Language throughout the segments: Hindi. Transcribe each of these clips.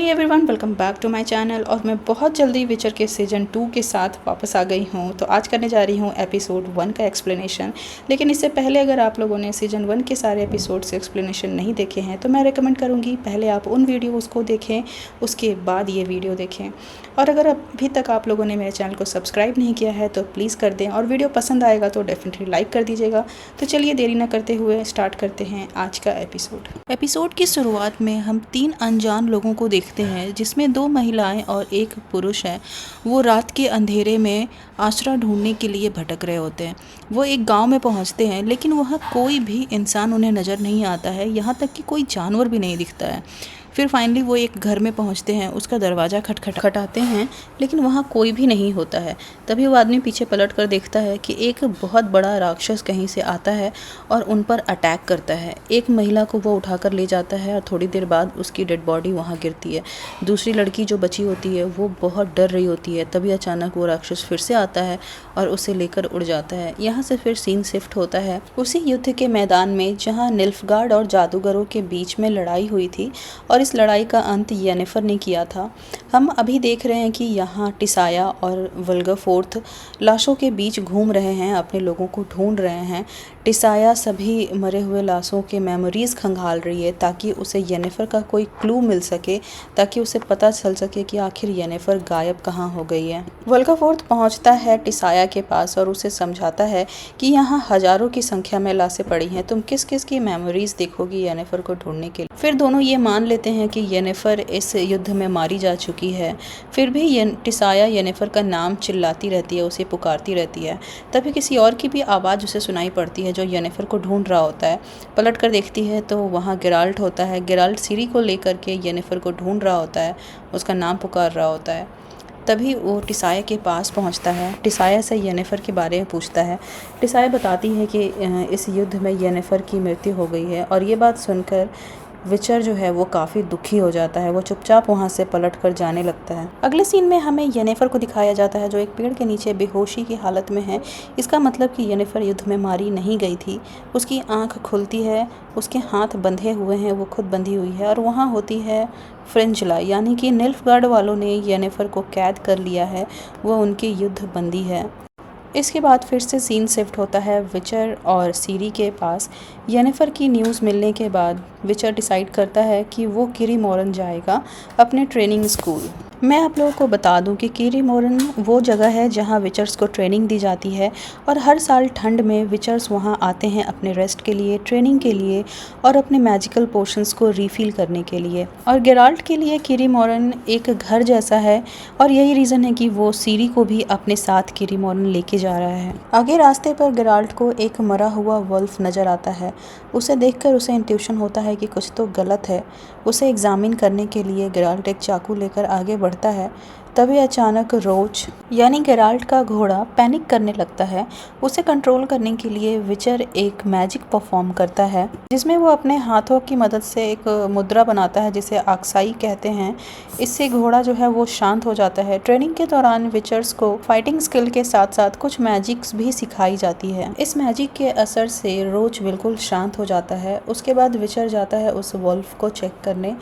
Everyone, welcome back to my channel. और मैं बहुत जल्दी विचर के सीज़न 2 के साथ वापस आ गई हूँ। तो आज करने जा रही हूँ एपिसोड 1 का एक्सप्लेनेशन। लेकिन इससे पहले अगर आप लोगों ने सीज़न 1 के सारे एपिसोड से एक्सप्लेनेशन नहीं देखे हैं तो मैं रेकमेंड करूँगी पहले आप उन वीडियोज़ को देखें, उसके बाद ये वीडियो देखें। और अगर अभी तक आप लोगों ने मेरे चैनल को सब्सक्राइब नहीं किया है तो प्लीज़ कर दें, और वीडियो पसंद आएगा तो डेफिनेटली लाइक कर दीजिएगा। तो चलिए देरी ना करते हुए स्टार्ट करते हैं आज का एपिसोड की शुरुआत में हम 3 अनजान लोगों को देखते हैं, जिसमें 2 महिलाएं और 1 पुरुष है। वो रात के अंधेरे में आश्रय ढूंढने के लिए भटक रहे होते हैं। वो एक गांव में पहुंचते हैं, लेकिन वहाँ कोई भी इंसान उन्हें नज़र नहीं आता है, यहाँ तक कि कोई जानवर भी नहीं दिखता है। फिर फाइनली वो एक घर में पहुंचते हैं, उसका दरवाज़ा खटखटाते हैं, लेकिन वहाँ कोई भी नहीं होता है। तभी वो आदमी पीछे पलट कर देखता है कि एक बहुत बड़ा राक्षस कहीं से आता है और उन पर अटैक करता है। एक महिला को वो उठाकर ले जाता है और थोड़ी देर बाद उसकी डेड बॉडी वहाँ गिरती है। दूसरी लड़की जो बची होती है वो बहुत डर रही होती है। तभी अचानक वो राक्षस फिर से आता है और उसे लेकर उड़ जाता है। यहाँ से फिर सीन शिफ्ट होता है उसी युद्ध के मैदान में जहाँ निल्फगार्ड और जादूगरों के बीच में लड़ाई हुई थी, और इस लड़ाई का अंत येनिफर ने किया था। हम अभी देख रहे हैं कि यहाँ टिसाया और विल्गेफोर्थ लाशों के बीच घूम रहे हैं, अपने लोगों को ढूंढ रहे हैं। टिसाया सभी मरे हुए लाशों के मेमोरीज खंगाल रही है ताकि उसे येनिफर का कोई क्लू मिल सके, ताकि उसे पता चल सके कि आखिर येनिफर गायब कहाँ हो गई है। विल्गेफोर्थ पहुँचता है टिसाया के पास और उसे समझाता है कि यहाँ हजारों की संख्या में लाशें पड़ी हैं, तुम किस किस की मेमोरीज देखोगी येनिफर को ढूंढने के लिए। फिर दोनों ये मान लेते हैं कि येनिफर इस युद्ध में मारी जा चुकी है। फिर भी टिसाया येनिफर का नाम चिल्लाती रहती है, उसे पुकारती रहती है। तभी किसी और की भी आवाज़ उसे सुनाई पड़ती है जो येनिफर को ढूंढ रहा होता है। पलट कर देखती है तो वहाँ गेराल्ट होता है। गेराल्ट सिरी को लेकर के येनिफर को ढूंढ रहा होता है, उसका नाम पुकार रहा होता है। तभी वो टिसाया के पास पहुंचता है, टिसाया से येनिफर के बारे में पूछता है। टिसाया बताती है कि इस युद्ध में येनिफर की मृत्यु हो गई है, और ये बात सुनकर विचर जो है वो काफ़ी दुखी हो जाता है। वो चुपचाप वहाँ से पलट कर जाने लगता है। अगले सीन में हमें येनिफर को दिखाया जाता है जो एक पेड़ के नीचे बेहोशी की हालत में है। इसका मतलब कि येनिफर युद्ध में मारी नहीं गई थी। उसकी आंख खुलती है, उसके हाथ बंधे हुए हैं, वो खुद बंधी हुई है, और वहाँ होती है फ्रिंजला, यानी कि निल्फगार्ड वालों ने येनिफर को कैद कर लिया है, वो उनकी युद्ध बंदी है। इसके बाद फिर से सीन शिफ्ट होता है विचर और सीरी के पास। येनिफर की न्यूज़ मिलने के बाद विचर डिसाइड करता है कि वो किरी मोरन जाएगा अपने ट्रेनिंग स्कूल। मैं आप लोगों को बता दूं कि किरी मोरन वो जगह है जहां विचर्स को ट्रेनिंग दी जाती है, और हर साल ठंड में विचर्स वहां आते हैं अपने रेस्ट के लिए, ट्रेनिंग के लिए, और अपने मैजिकल पोशंस को रिफ़िल करने के लिए। और गेराल्ट के लिए किरी मोरन एक घर जैसा है, और यही रीज़न है कि वो सीरी को भी अपने साथ किरी मोरन लेके जा रहा है। आगे रास्ते पर गेराल्ट को एक मरा हुआ वुल्फ नज़र आता है। उसे देखकर उसे इंट्यूशन होता है कि कुछ तो गलत है। उसे एग्जामिन करने के लिए गेराल्ट एक चाकू लेकर आगे बढ़ता है। तभी अचानक रोच यानी गेराल्ट का घोड़ा पैनिक करने लगता है। उसे कंट्रोल करने के लिए विचर एक मैजिक परफॉर्म करता है, जिसमें वो अपने हाथों की मदद से एक मुद्रा बनाता है जिसे आक्साई कहते हैं। इससे घोड़ा जो है वो शांत हो जाता है। ट्रेनिंग के दौरान विचर्स को फाइटिंग स्किल के साथ साथ कुछ मैजिक्स भी सिखाई जाती है। इस मैजिक के असर से रोच बिल्कुल शांत हो जाता है। उसके बाद विचर जाता है उस वुल्फ को चेक करने।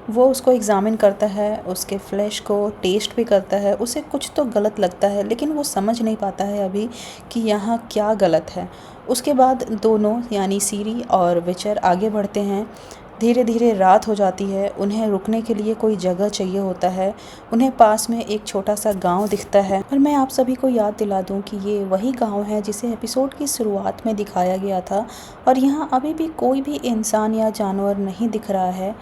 वो उसको एग्ज़ामिन करता है, उसके फ्लैश को टेस्ट भी करता है। उसे कुछ तो गलत लगता है, लेकिन वो समझ नहीं पाता है अभी कि यहाँ क्या गलत है। उसके बाद दोनों यानी सीरी और विचर आगे बढ़ते हैं। धीरे धीरे रात हो जाती है। उन्हें रुकने के लिए कोई जगह चाहिए होता है। उन्हें पास में एक छोटा सा गांव दिखता है, और मैं आप सभी को याद दिला दूं कि ये वही गांव है जिसे एपिसोड की शुरुआत में दिखाया गया था, और यहाँ अभी भी कोई भी इंसान या जानवर नहीं दिख रहा है।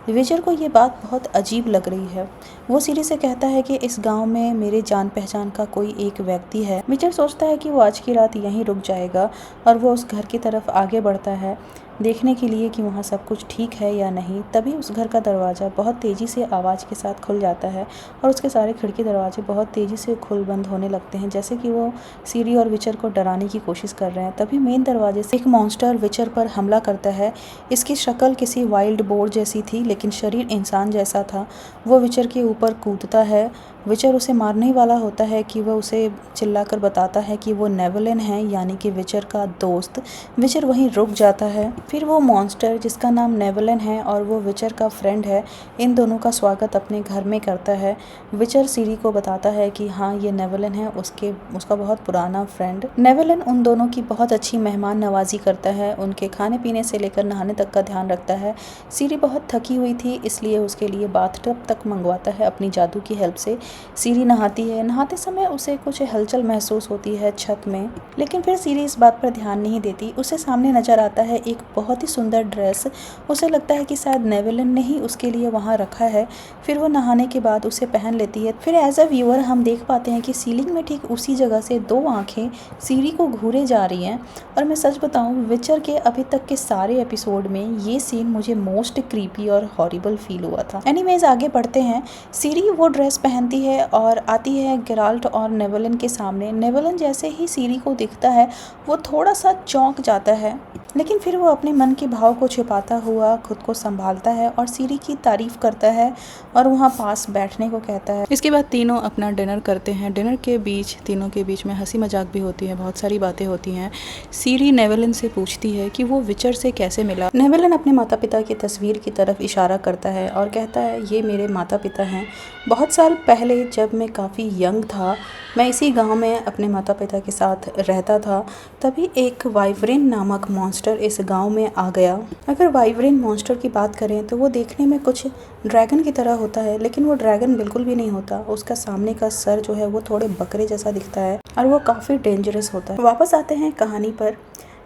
विचर को ये बात बहुत अजीब लग रही है। वो सीरी से कहता है कि इस गांव में मेरे जान पहचान का कोई एक व्यक्ति है। विचर सोचता है कि वो आज की रात यहीं रुक जाएगा, और वो उस घर की तरफ आगे बढ़ता है देखने के लिए कि वहाँ सब कुछ ठीक है या नहीं। तभी उस घर का दरवाज़ा बहुत तेज़ी से आवाज़ के साथ खुल जाता है, और उसके सारे खिड़की दरवाजे बहुत तेज़ी से खुल बंद होने लगते हैं, जैसे कि वो सीरी और विचर को डराने की कोशिश कर रहे हैं। तभी मेन दरवाजे से एक मॉन्स्टर विचर पर हमला करता है। इसकी शक्ल किसी वाइल्ड बोर जैसी थी, लेकिन शरीर इंसान जैसा था। वो विचर के ऊपर कूदता है। विचर उसे मारने ही वाला होता है कि वह उसे चिल्लाकर बताता है कि वो नेवलिन है, यानी कि विचर का दोस्त। विचर वहीं रुक जाता है। फिर वो मॉन्स्टर जिसका नाम नेवलन है और वो विचर का फ्रेंड है, इन दोनों का स्वागत अपने घर में करता है। विचर सीरी को बताता है कि हाँ, ये नेवलन है, उसका बहुत पुराना फ्रेंड। नेवलन उन दोनों की बहुत अच्छी मेहमान नवाजी करता है, उनके खाने पीने से लेकर नहाने तक का ध्यान रखता है। सीरी बहुत थकी हुई थी, इसलिए उसके लिए बाथटब तक मंगवाता है अपनी जादू की हेल्प से। सीरी नहाती है, नहाते समय उसे कुछ हलचल महसूस होती है छत में, लेकिन फिर सीरी इस बात पर ध्यान नहीं देती। उसे सामने नजर आता है एक बहुत ही सुंदर ड्रेस। उसे लगता है कि शायद नेवलन ने ही उसके लिए वहाँ रखा है। फिर वो नहाने के बाद उसे पहन लेती है। फिर एज अ व्यूअर हम देख पाते हैं कि सीलिंग में ठीक उसी जगह से 2 आंखें सीरी को घूरे जा रही हैं। और मैं सच बताऊं, विचर के अभी तक के सारे एपिसोड में ये सीन मुझे मोस्ट क्रीपी और हॉरिबल फील हुआ था। एनीवेज, आगे बढ़ते हैं। सीरी वो ड्रेस पहनती है और आती है गेराल्ट और नेवलन के सामने। नेवलन जैसे ही सीरी को दिखता है वो थोड़ा सा चौंक जाता है, लेकिन फिर वो अपने मन के भाव को छिपाता हुआ खुद को संभालता है और सीरी की तारीफ करता है और वहाँ पास बैठने को कहता है। इसके बाद तीनों अपना डिनर करते हैं। डिनर के बीच तीनों के बीच में हंसी मजाक भी होती है, बहुत सारी बातें होती हैं। सीरी नेवलन से पूछती है कि वो विचर से कैसे मिला। नेवलन अपने माता पिता की तस्वीर की तरफ इशारा करता है और कहता है, ये मेरे माता पिता हैं। बहुत साल पहले जब मैं काफ़ी यंग था, मैं इसी गाँव में अपने माता पिता के साथ रहता था, तभी एक वाइवरेन नामक मॉन्स्टर इस गांव में आ गया। अगर वाइवरेन मॉन्स्टर की बात करें तो वो देखने में कुछ ड्रैगन की तरह होता है, लेकिन वो ड्रैगन बिल्कुल भी नहीं होता। उसका सामने का सर जो है वो थोड़े बकरे जैसा दिखता है और वो काफ़ी डेंजरस होता है। वापस आते हैं कहानी पर।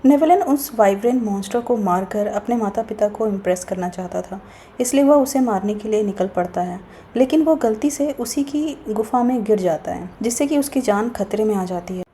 नेवलन उस वाइवरेन मॉन्स्टर को मारकर अपने माता पिता को इम्प्रेस करना चाहता था, इसलिए वह उसे मारने के लिए निकल पड़ता है, लेकिन वो गलती से उसी की गुफा में गिर जाता है, जिससे कि उसकी जान खतरे में आ जाती है।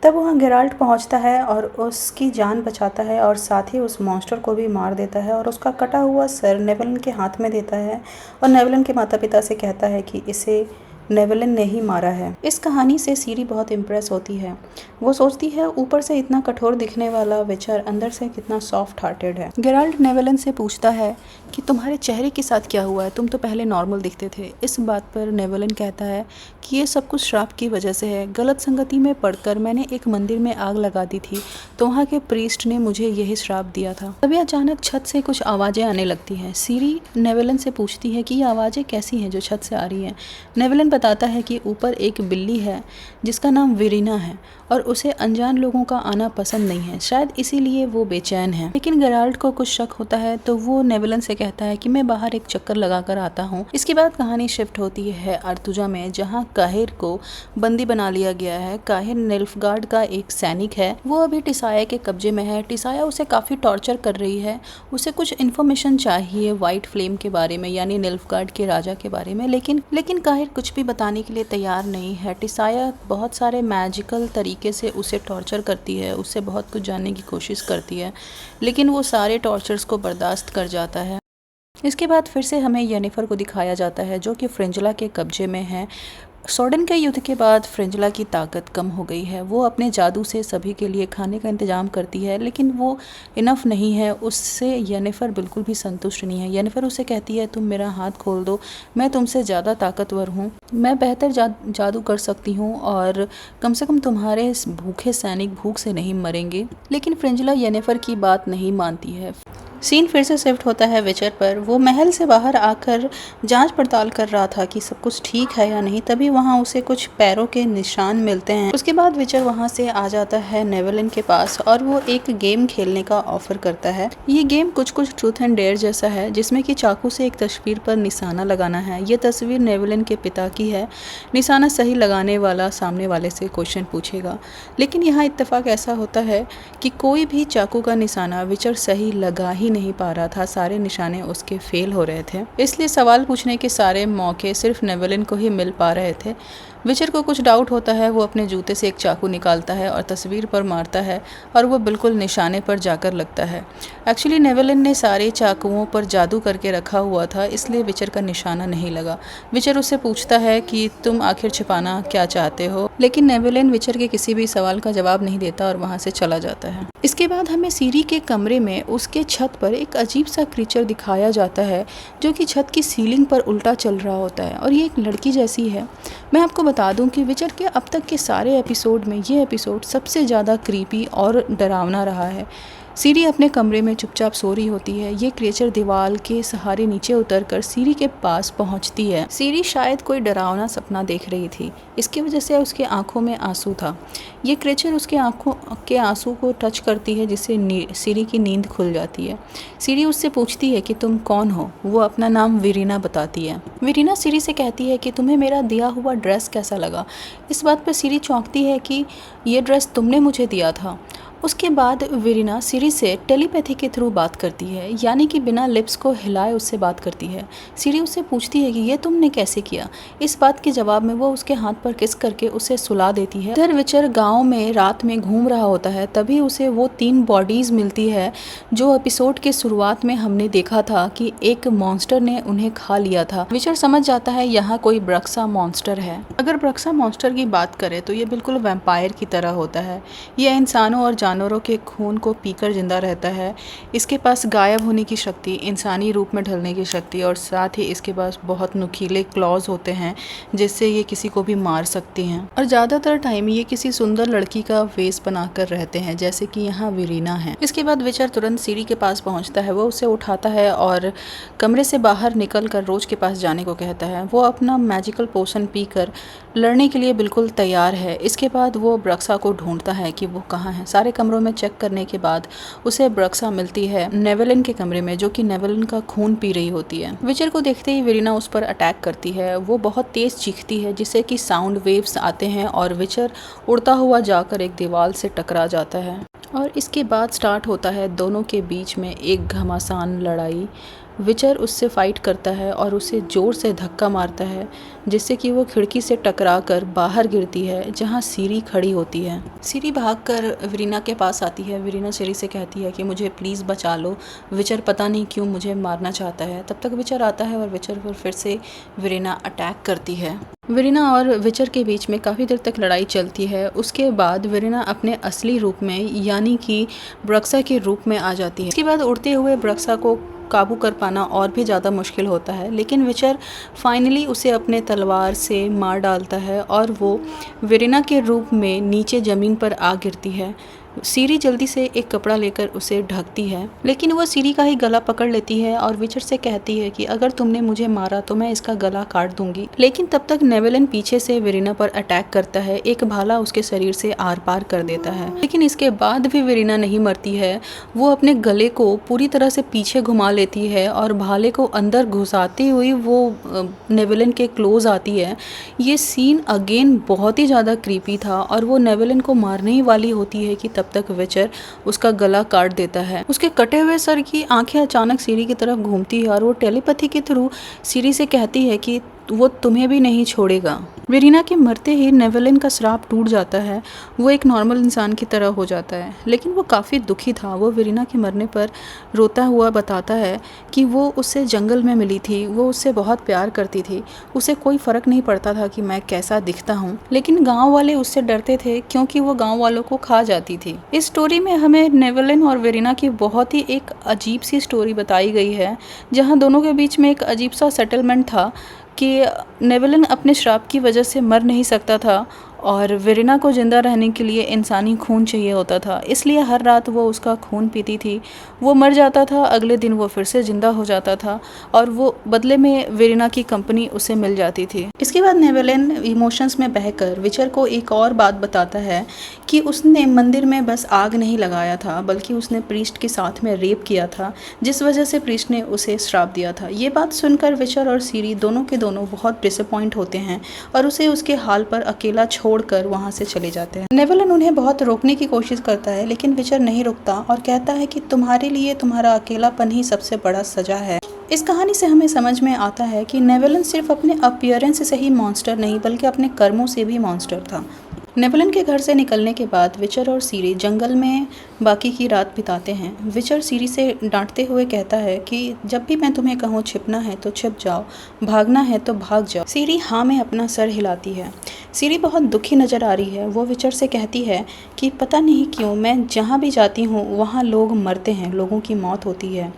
तब वहाँ गेराल्ट पहुँचता है और उसकी जान बचाता है और साथ ही उस मॉन्स्टर को भी मार देता है और उसका कटा हुआ सर नेवलन के हाथ में देता है और नेवलन के माता पिता से कहता है कि इसे नेवलन ने ही मारा है। इस कहानी से सीरी बहुत इम्प्रेस होती है। वो सोचती है ऊपर से इतना कठोर दिखने वाला विचर अंदर से कितना सॉफ्ट हार्टेड है। गेराल्ट नेवलन से पूछता है कि तुम्हारे चेहरे के साथ क्या हुआ है, तुम तो पहले नॉर्मल दिखते थे। इस बात पर नेवलन कहता है कि ये सब कुछ श्राप की वजह से है। गलत संगति में पड़कर मैंने एक मंदिर में आग लगा दी थी, तो वहाँ के प्रीस्ट ने मुझे यही श्राप दिया था। तभी अचानक छत से कुछ आवाज़ें आने लगती हैं। सीरी नेवलन से पूछती है कि ये आवाज़ें कैसी हैं जो छत से आ रही हैं। नेवलन बताता है कि ऊपर एक बिल्ली है जिसका नाम विरीना है और उसे अनजान लोगों का आना पसंद नहीं है, शायद इसीलिए वो बेचैन है। लेकिन गेराल्ट को कुछ शक होता है, तो वो नेवलन से कहता है कि मैं बाहर एक चक्कर लगाकर आता हूँ। इसके बाद कहानी शिफ्ट होती है अर्थुजा में, जहाँ काहिर को बंदी बना लिया गया है। काहिर निल्फगार्ड का एक सैनिक है। वो अभी टिसाया के कब्जे में है। टिसाया उसे काफ़ी टॉर्चर कर रही है। उसे कुछ इन्फॉर्मेशन चाहिए व्हाइट फ्लेम के बारे में, यानी निल्फगार्ड के राजा के बारे में, लेकिन काहिर कुछ भी बताने के लिए तैयार नहीं है। टिसाया बहुत सारे मैजिकल तरीके से उसे टॉर्चर करती है, उससे बहुत कुछ जानने की कोशिश करती है, लेकिन वो सारे टॉर्चर्स को बर्दाश्त कर जाता है। इसके बाद फिर से हमें येनिफर को दिखाया जाता है, जो कि फ्रिंजला के कब्जे में है। सोर्डन के युद्ध के बाद फ्रिंजला की ताकत कम हो गई है। वो अपने जादू से सभी के लिए खाने का इंतजाम करती है, लेकिन वो इनफ नहीं है। उससे येनिफर बिल्कुल भी संतुष्ट नहीं है। येनिफर उसे कहती है, तुम मेरा हाथ खोल दो, मैं तुमसे ज़्यादा ताकतवर हूँ, मैं बेहतर जादू कर सकती हूँ और कम से कम तुम्हारे भूखे सैनिक भूख से नहीं मरेंगे। लेकिन फ्रिंजला येनिफर की बात नहीं मानती है। सीन फिर से शिफ्ट होता है विचर पर। वो महल से बाहर आकर जांच पड़ताल कर रहा था कि सब कुछ ठीक है या नहीं, तभी वहाँ उसे कुछ पैरों के निशान मिलते हैं। उसके बाद विचर वहाँ से आ जाता है नेवलन के पास और वो एक गेम खेलने का ऑफर करता है। ये गेम कुछ ट्रूथ एंड डेयर जैसा है, जिसमें कि चाकू से एक तस्वीर पर निशाना लगाना है। ये तस्वीर नेवलन के पिता की है। निशाना सही लगाने वाला सामने वाले से क्वेश्चन पूछेगा, लेकिन यहाँ इत्तेफाक ऐसा होता है कि कोई भी चाकू का निशाना विचर सही लगा ही नहीं पा रहा था। सारे निशाने उसके फेल हो रहे थे, इसलिए सवाल पूछने के सारे मौके सिर्फ नेवलन को ही मिल पा रहे थे। विचर को कुछ डाउट होता है। वो अपने जूते से एक चाकू निकालता है और तस्वीर पर मारता है और वो बिल्कुल निशाने पर जाकर लगता है। एक्चुअली नेवलन ने सारे चाकुओं पर जादू करके रखा हुआ था, इसलिए विचर का निशाना नहीं लगा। विचर उससे पूछता है कि तुम आखिर छिपाना क्या चाहते हो, लेकिन नेवलन विचर के किसी भी सवाल का जवाब नहीं देता और वहाँ से चला जाता है। इसके बाद हमें सीरी के कमरे में उसके छत पर एक अजीब सा क्रीचर दिखाया जाता है, जो कि छत की सीलिंग पर उल्टा चल रहा होता है और ये एक लड़की जैसी है। मैं आपको बता दूं कि विचर के अब तक के सारे एपिसोड में ये एपिसोड सबसे ज़्यादा क्रीपी और डरावना रहा है। सीरी अपने कमरे में चुपचाप सो रही होती है। ये क्रिएचर दीवार के सहारे नीचे उतरकर सीरी के पास पहुंचती है। सीरी शायद कोई डरावना सपना देख रही थी, इसकी वजह से उसके आंखों में आंसू था। ये क्रिएचर उसके आंखों के आंसू को टच करती है, जिससे सीरी की नींद खुल जाती है। सीरी उससे पूछती है कि तुम कौन हो। वो अपना नाम विरीना बताती है। विरीना सीरी से कहती है कि तुम्हें मेरा दिया हुआ ड्रेस कैसा लगा। इस बात पर सीरी चौंकती है कि ये ड्रेस तुमने मुझे दिया था। उसके बाद विरीना सीरी से टेलीपैथी के थ्रू बात करती है, यानी कि बिना लिप्स को हिलाए उससे बात करती है। सीरी उससे पूछती है कि ये तुमने कैसे किया। इस बात के जवाब में वो उसके हाथ पर किस करके उसे सुला देती है। इधर विचर गांव में रात में घूम रहा होता है, तभी उसे वो 3 बॉडीज़ मिलती है जो एपिसोड के शुरुआत में हमने देखा था कि एक मॉन्स्टर ने उन्हें खा लिया था। विचर समझ जाता है यहाँ कोई ब्रक्सा मॉन्स्टर है। अगर ब्रक्सा मॉन्स्टर की बात करें तो ये बिल्कुल वैम्पायर की तरह होता है। यह इंसानों और जानवरों के खून को पीकर जिंदा रहता है। इसके पास गायब होने की शक्ति, इंसानी रूप में ढलने की शक्ति और साथ ही इसके पास बहुत नुकीले क्लॉज होते हैं जिससे ये किसी को भी मार सकती हैं। और ज़्यादातर टाइम ये किसी सुंदर लड़की का वेश बनाकर रहते हैं, जैसे कि यहाँ विरीना है। इसके बाद विचर तुरंत सीरी के पास पहुँचता है। वो उसे उठाता है और कमरे से बाहर निकल कर रोज के पास जाने को कहता है। वो अपना मैजिकल पोशन पीकर लड़ने के लिए बिल्कुल तैयार है। इसके बाद वो ब्रक्सा को ढूंढता है कि वो कहाँ है। सारे कमरों में चेक करने के बाद उसे ब्रक्सा मिलती है नेवेलिन के कमरे में, जो कि नेवेलिन का खून पी रही होती है। विचर को देखते ही विरीना उस पर अटैक करती है। वो बहुत तेज चीखती है जिससे कि साउंड वेव्स आते हैं और विचर उड़ता हुआ जाकर एक दीवार से टकरा जाता है। और इसके बाद स्टार्ट होता है दोनों के बीच में एक घमासान लड़ाई। विचर उससे फाइट करता है और उसे ज़ोर से धक्का मारता है, जिससे कि वो खिड़की से टकराकर बाहर गिरती है जहां सीरी खड़ी होती है। सीरी भागकर विरीना के पास आती है। विरीना सीरी से कहती है कि मुझे प्लीज़ बचा लो, विचर पता नहीं क्यों मुझे मारना चाहता है। तब तक विचर आता है और विचर पर फिर से विरीना अटैक करती है। विरीना और विचर के बीच में काफ़ी देर तक लड़ाई चलती है। उसके बाद विरीना अपने असली रूप में यानी कि ब्रक्सा के रूप में आ जाती है। इसके बाद उड़ते हुए ब्रक्सा को काबू कर पाना और भी ज़्यादा मुश्किल होता है, लेकिन विचर फाइनली उसे अपने तलवार से मार डालता है और वो विरीना के रूप में नीचे ज़मीन पर आ गिरती है। सीरी जल्दी से एक कपड़ा लेकर उसे ढकती है, लेकिन वो सीरी का ही गला पकड़ लेती है और विचर से कहती है कि अगर तुमने मुझे मारा तो मैं इसका गला काट दूंगी। लेकिन तब तक नेवेलिन पीछे से विरीना पर अटैक करता है। एक भाला उसके शरीर से आर पार कर देता है, लेकिन इसके बाद भी विरीना नहीं मरती है। वो अपने गले को पूरी तरह से पीछे घुमा लेती है और भाले को अंदर घुसाती हुई वो नेवेलिन के क्लोज आती है। ये सीन अगेन बहुत ही ज़्यादा क्रीपी था और वो नेवेलिन को मारने ही वाली होती है कि तब तक विचर उसका गला काट देता है। उसके कटे हुए सर की आंखें अचानक सीरी की तरफ घूमती है और वो टेलीपैथी के थ्रू सीरी से कहती है कि वो तुम्हें भी नहीं छोड़ेगा। विरीना के मरते ही नेवेलिन का श्राप टूट जाता है। वो एक नॉर्मल इंसान की तरह हो जाता है, लेकिन वो काफ़ी दुखी था। वो विरीना के मरने पर रोता हुआ बताता है कि वो उससे जंगल में मिली थी, वो उससे बहुत प्यार करती थी, उसे कोई फ़र्क नहीं पड़ता था कि मैं कैसा दिखता हूँ, लेकिन गाँव वाले उससे डरते थे क्योंकि वो गाँव वालों को खा जाती थी। इस स्टोरी में हमें नेवेलिन और विरीना की बहुत ही एक अजीब सी स्टोरी बताई गई है, जहाँ दोनों के बीच में एक अजीब सा सेटलमेंट था कि नेवेलिन अपने श्राप की वजह से मर नहीं सकता था और विरीना को ज़िंदा रहने के लिए इंसानी खून चाहिए होता था, इसलिए हर रात वो उसका खून पीती थी। वो मर जाता था, अगले दिन वो फिर से ज़िंदा हो जाता था और वो बदले में विरीना की कंपनी उसे मिल जाती थी। इसके बाद नेवेलिन इमोशंस में बहकर विचर को एक और बात बताता है कि उसने मंदिर में बस आग नहीं लगाया था, बल्कि उसने प्रीस्ट के साथ में रेप किया था, जिस वजह से प्रीस्ट ने उसे श्राप दिया था। ये बात सुनकर विचर और सीरी दोनों के दोनों बहुत डिसअपॉइंट होते हैं और उसे उसके हाल पर अकेला छोड़कर वहां से चले जाते हैं। नेवेलिन उन्हें बहुत रोकने की कोशिश करता है, लेकिन विचर नहीं रुकता और कहता है कि तुम्हारे लिए तुम्हारा अकेलापन ही सबसे बड़ा सजा है। इस कहानी से हमें समझ में आता है कि नेवेलिन सिर्फ अपने अपीयरेंस से ही मॉन्स्टर नहीं, बल्कि अपने कर्मों से भी मॉन्स्टर था। नेवेलिन के घर से निकलने के बाद विचर और सीरी जंगल में बाकी की रात बिताते हैं। विचर सीरी से डांटते हुए कहता है कि जब भी मैं तुम्हें कहूँ छिपना है तो छिप जाओ, भागना है तो भाग जाओ। सीरी हाँ में अपना सर हिलाती है। सीरी बहुत दुखी नज़र आ रही है। वो विचर से कहती है कि पता नहीं क्यों मैं जहाँ भी जाती हूँ वहाँ लोग मरते हैं, लोगों की मौत होती है।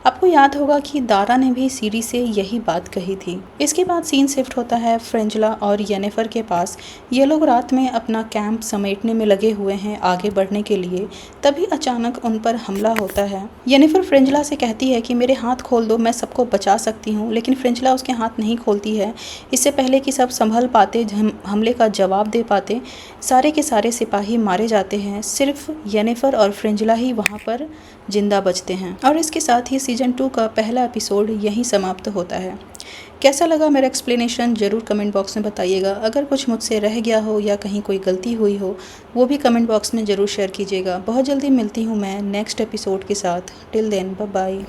आपको याद होगा कि दारा ने भी सीरी से यही बात कही थी। इसके बाद सीन शिफ्ट होता है फ्रेंजला और येनिफर के पास। ये लोग रात में अपना कैंप समेटने में लगे हुए हैं आगे बढ़ने के लिए। तभी अचानक उन पर हमला होता है। येनिफर फ्रेंजला से कहती है कि मेरे हाथ खोल दो, मैं सबको बचा सकती हूँ, लेकिन फ्रेंजला उसके हाथ नहीं खोलती है। इससे पहले कि सब संभल पाते, हमले का जवाब दे पाते, सारे के सारे सिपाही मारे जाते हैं। सिर्फ येनिफर और फ्रेंजला ही वहाँ पर जिंदा बचते हैं। और इसके साथ ही सीजन 2 का पहला एपिसोड यहीं समाप्त होता है। कैसा लगा मेरा एक्सप्लेनेशन ज़रूर कमेंट बॉक्स में बताइएगा। अगर कुछ मुझसे रह गया हो या कहीं कोई गलती हुई हो वो भी कमेंट बॉक्स में ज़रूर शेयर कीजिएगा। बहुत जल्दी मिलती हूँ मैं नेक्स्ट एपिसोड के साथ। Till then bye bye.